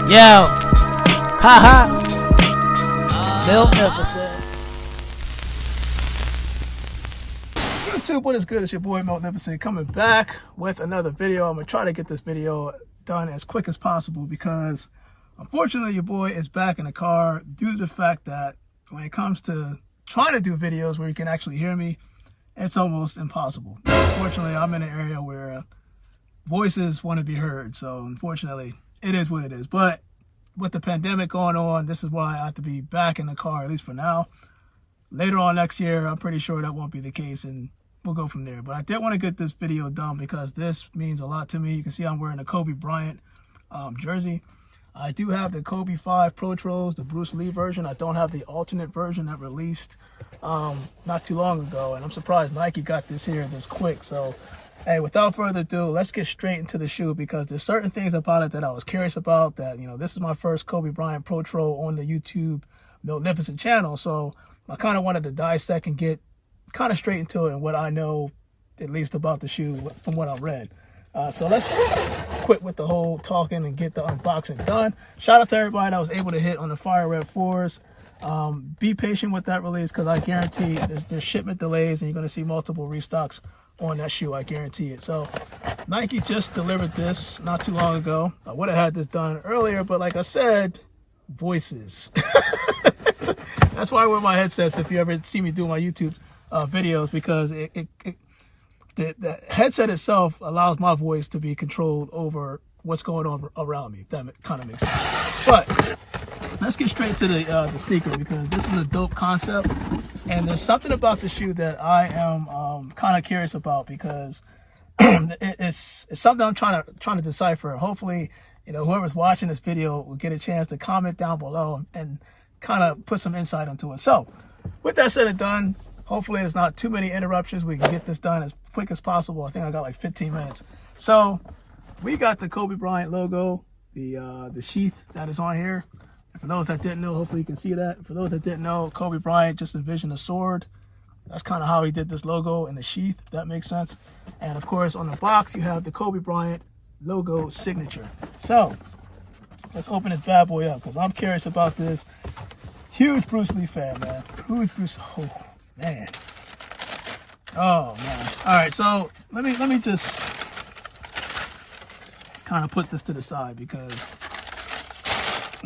Yo, haha, Magnificent. YouTube, what is good? It's your boy Magnificent coming back with another video. I'm gonna try to get this video done as quick as possible because unfortunately your boy is back in the car due to the fact that when it comes to trying to do videos where you can actually hear me, it's almost impossible. Unfortunately, I'm in an area where voices want to be heard, so unfortunately it is what it is. But with the pandemic going on, this is why I have to be back in the car, at least for now. Later on next year, I'm pretty sure that won't be the case, and we'll go from there. But I did want to get this video done because this means a lot to me. You can see I'm wearing a Kobe Bryant jersey. I do have the Kobe 5 Protros, the Bruce Lee version. I don't have the alternate version that released not too long ago, and I'm surprised Nike got this here this quick. So hey, without further ado, let's get straight into the shoe because there's certain things about it that I was curious about. That, you know, this is my first Kobe Bryant Protro on the YouTube Magnificent channel, so I kind of wanted to dissect and get kind of straight into it and what I know at least about the shoe from what I've read. So let's quit with the whole talking and get the unboxing done. Shout out to everybody that was able to hit on the Fire Red 4s. Be patient with that release because I guarantee there's shipment delays and you're going to see multiple restocks on that shoe. I guarantee it. So Nike just delivered this not too long ago. I would have had this done earlier, but like I said, voices. That's why I wear my headsets if you ever see me do my YouTube videos, because the headset itself allows my voice to be controlled over what's going on around me, if that kind of makes sense. But let's get straight to the sneaker because this is a dope concept. And there's something about the shoe that I am kind of curious about because it's something I'm trying to decipher. Hopefully, you know, whoever's watching this video will get a chance to comment down below and kind of put some insight into it. So with that said and done, hopefully there's not too many interruptions. We can get this done as quick as possible. I think I got like 15 minutes. So we got the Kobe Bryant logo, the sheath that is on here. And for those that didn't know, hopefully you can see that. For those that didn't know, Kobe Bryant just envisioned a sword. That's kind of how he did this logo in the sheath, if that makes sense. And of course, on the box, you have the Kobe Bryant logo signature. So let's open this bad boy up because I'm curious about this. Huge Bruce Lee fan, man. Huge Bruce. Oh, man. Oh, man. All right, so let me just kind of put this to the side because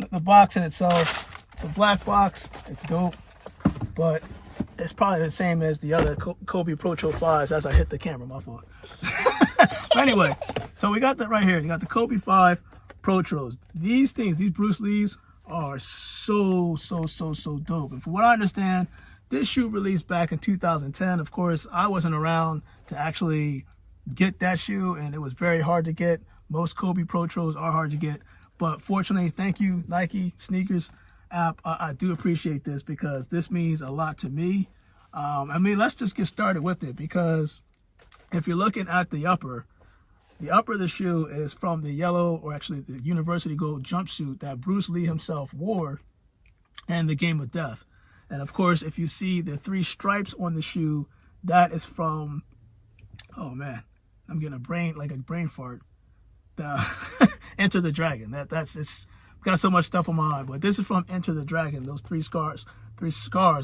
the box in itself, it's a black box. It's dope, but it's probably the same as the other Kobe Protro 5s as I hit the camera, my fault. Anyway, so we got that right here. You got the Kobe 5 Protros. These things, these Bruce Lees are so dope. And from what I understand, this shoe released back in 2010. Of course, I wasn't around to actually get that shoe, and it was very hard to get. Most Kobe Protros are hard to get. But fortunately, thank you, Nike Sneakers app. I do appreciate this because this means a lot to me. I mean, let's just get started with it because if you're looking at the upper of the shoe is from the yellow, or actually the University Gold jumpsuit that Bruce Lee himself wore in the Game of Death. And of course, if you see the 3 stripes on the shoe, that is from, oh man, I'm getting a brain fart. Enter the Dragon. It's got so much stuff on my mind, but this is from Enter the Dragon. Those 3 scars or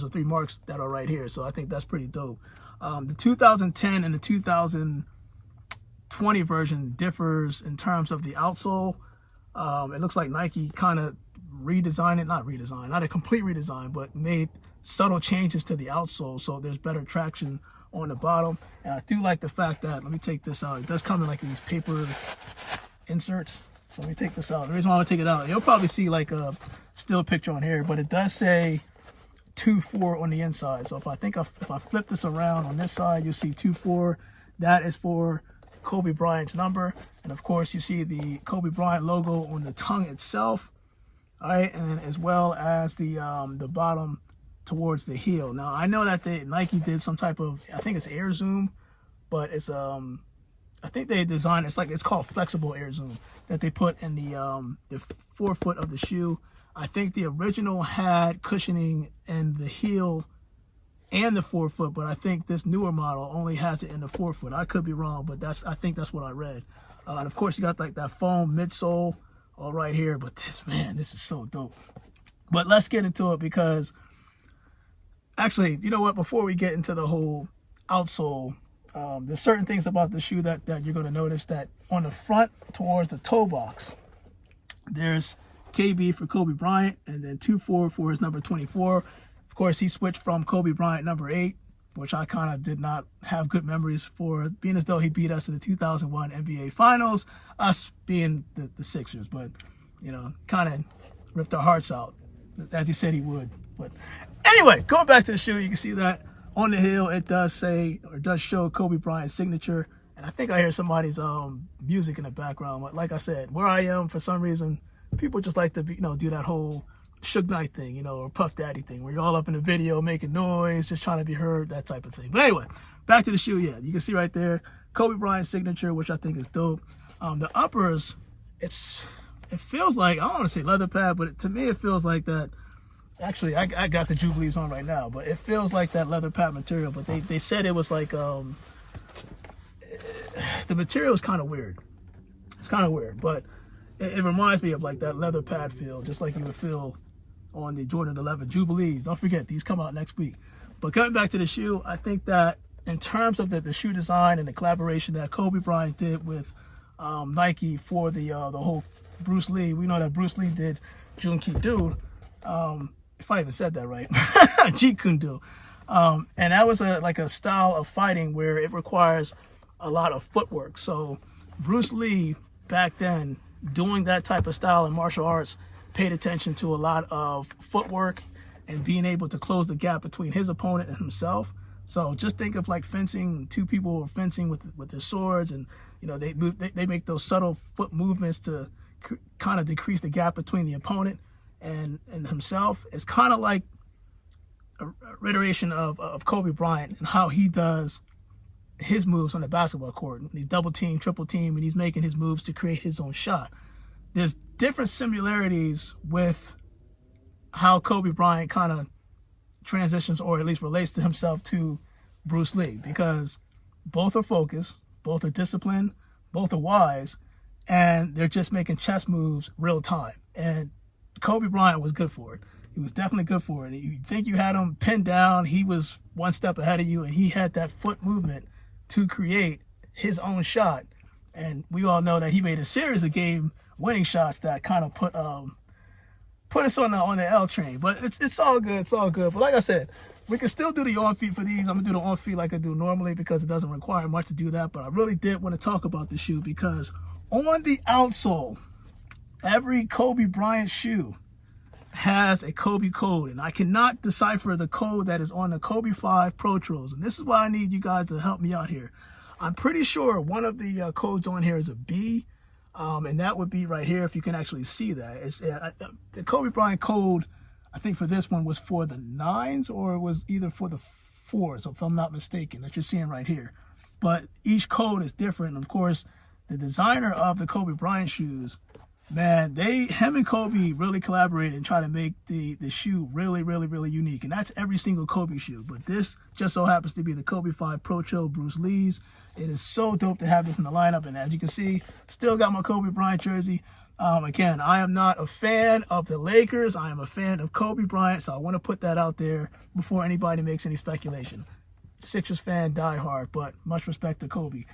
3 marks that are right here. So I think that's pretty dope. The 2010 and the 2020 version differs in terms of the outsole. It looks like Nike kind of redesigned it, not a complete redesign, but made subtle changes to the outsole so there's better traction on the bottom. And I do like the fact that, let me take this out, it does come in like these paper inserts. So let me take this out. The reason why I want to take it out, you'll probably see like a still picture on here, but it does say 2-4 on the inside. So if I flip this around on this side, you'll see 2-4. That is for Kobe Bryant's number. And of course, you see the Kobe Bryant logo on the tongue itself. All right, and as well as the bottom towards the heel. Now I know that Nike did some type of, I think it's air zoom, but it's I think they designed, it's called flexible air zoom that they put in the forefoot of the shoe. I think the original had cushioning in the heel and the forefoot, but I think this newer model only has it in the forefoot. I could be wrong, but I think that's what I read. And of course, you got like that foam midsole all right here. But this is so dope. But let's get into it, because actually, you know what? Before we get into the whole outsole, there's certain things about the shoe that you're going to notice. That on the front towards the toe box, there's KB for Kobe Bryant, and then 24 for his number 24. Of course, he switched from Kobe Bryant number 8, which I kind of did not have good memories for, being as though he beat us in the 2001 NBA Finals, us being the Sixers. But, you know, kind of ripped our hearts out, as he said he would. But anyway, going back to the shoe, you can see that on the heel, it does say, or does show, Kobe Bryant's signature. And I think I hear somebody's music in the background. Like I said, where I am, for some reason, people just like to be, do that whole Suge Knight thing, or Puff Daddy thing, where you're all up in the video making noise, just trying to be heard, that type of thing. But anyway, back to the shoe. Yeah, you can see right there, Kobe Bryant's signature, which I think is dope. The uppers, it feels like, I don't want to say leather pad, but to me it feels like that. Actually, I got the Jubilees on right now, but it feels like that leather pad material. But they said it was like, the material is kind of weird. It's kind of weird, but it reminds me of like that leather pad feel, just like you would feel on the Jordan 11 Jubilees. Don't forget, these come out next week. But coming back to the shoe, I think that in terms of the shoe design and the collaboration that Kobe Bryant did with Nike for the whole Bruce Lee, we know that Bruce Lee did Jun Ki Do, if I even said that right, Jeet Kune Do. And that was like a style of fighting where it requires a lot of footwork. So Bruce Lee back then, doing that type of style in martial arts, paid attention to a lot of footwork and being able to close the gap between his opponent and himself. So just think of like fencing, two people are fencing with their swords, and they make those subtle foot movements to kind of decrease the gap between the opponent and himself. It's kind of like a reiteration of Kobe Bryant and how he does his moves on the basketball court. He's double team, triple team, and he's making his moves to create his own shot. There's different similarities with how Kobe Bryant kind of transitions, or at least relates to himself, to Bruce Lee, because both are focused, both are disciplined, both are wise, and they're just making chess moves real time. And Kobe Bryant was good for it. He was definitely good for it. You think you had him pinned down, he was one step ahead of you, and he had that foot movement to create his own shot. And we all know that he made a series of game-winning shots that kind of put us on the L train. But it's all good. It's all good. But like I said, we can still do the on feet for these. I'm gonna do the on feet like I do normally, because it doesn't require much to do that. But I really did want to talk about the shoe, because on the outsole, every Kobe Bryant shoe has a Kobe code, and I cannot decipher the code that is on the Kobe 5 Protros, and this is why I need you guys to help me out here. I'm pretty sure one of the codes on here is a B, and that would be right here, if you can actually see that. It's the Kobe Bryant code, I think for this one was for the 9s, or it was either for the 4s, if I'm not mistaken, that you're seeing right here. But each code is different, and of course, the designer of the Kobe Bryant shoes, man, him and Kobe really collaborated and try to make the shoe really, really, really unique. And that's every single Kobe shoe. But this just so happens to be the Kobe 5 Protro Bruce Lee's. It is so dope to have this in the lineup. And as you can see, still got my Kobe Bryant jersey. Again, I am not a fan of the Lakers. I am a fan of Kobe Bryant. So I want to put that out there before anybody makes any speculation. Sixers fan, die hard, but much respect to Kobe.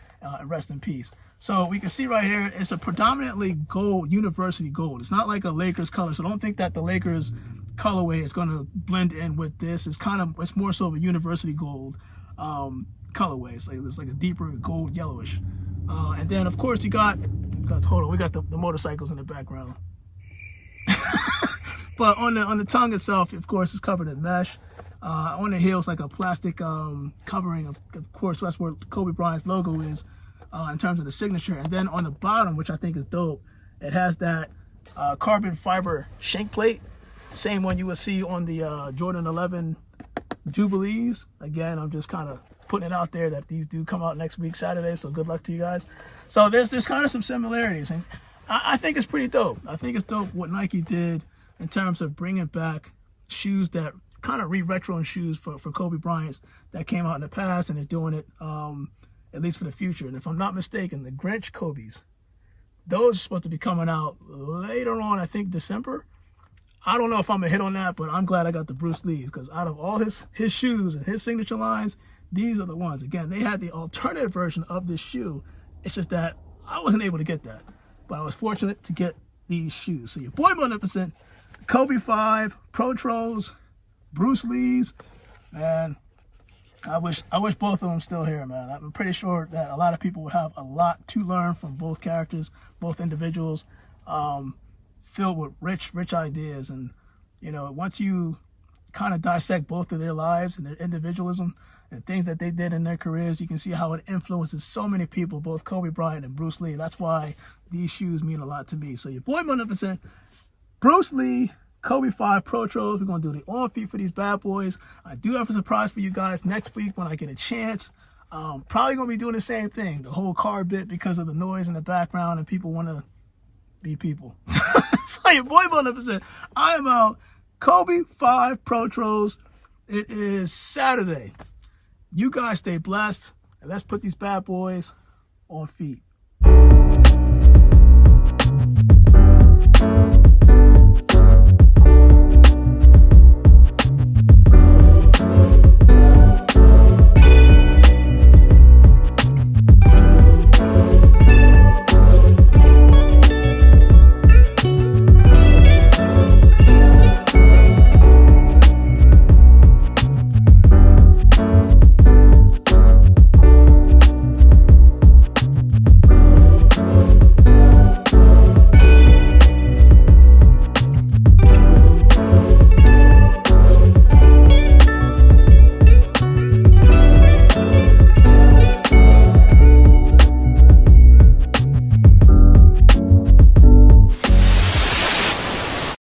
Rest in peace. So we can see right here, it's a predominantly gold, university gold. It's not like a Lakers color, so don't think that the Lakers colorway is going to blend in with this. It's more so of a university gold colorway. It's like a deeper gold yellowish. And then of course we got the motorcycles in the background. But on the tongue itself, of course, it's covered in mesh. On the heel, it's like a plastic covering. Of course, that's where Kobe Bryant's logo is in terms of the signature. And then on the bottom, which I think is dope, it has that carbon fiber shank plate. Same one you would see on the Jordan 11 Jubilees. Again, I'm just kind of putting it out there that these do come out next week, Saturday. So good luck to you guys. So there's kind of some similarities. And I think it's pretty dope. I think it's dope what Nike did in terms of bringing back shoes that kind of re-retroing shoes for Kobe Bryant that came out in the past, and they're doing it at least for the future. And if I'm not mistaken, the Grinch Kobe's, Those are supposed to be coming out later on, I think December. I don't know if I'm going to hit on that, but I'm glad I got the Bruce Lee's, because out of all his shoes and his signature lines, these are the ones. Again, they had the alternative version of this shoe. It's just that I wasn't able to get that. But I was fortunate to get these shoes. So your boy Magnificent, Kobe 5, Protros, Bruce Lee's, man. I wish both of them still here, man. I'm pretty sure that a lot of people would have a lot to learn from both characters, both individuals, filled with rich ideas. And, you know, once you kind of dissect both of their lives and their individualism and things that they did in their careers, you can see how it influences so many people, both Kobe Bryant and Bruce Lee. That's why these shoes mean a lot to me. So your boy Magnificent, Bruce Lee, Kobe 5 Protros. We're going to do the on feet for these bad boys. I do have a surprise for you guys next week when I get a chance. Probably going to be doing the same thing, the whole car bit, because of the noise in the background and people want to be people. So your boy Magnificent, I am out. Kobe 5 Protros. It is Saturday. You guys stay blessed, and let's put these bad boys on feet.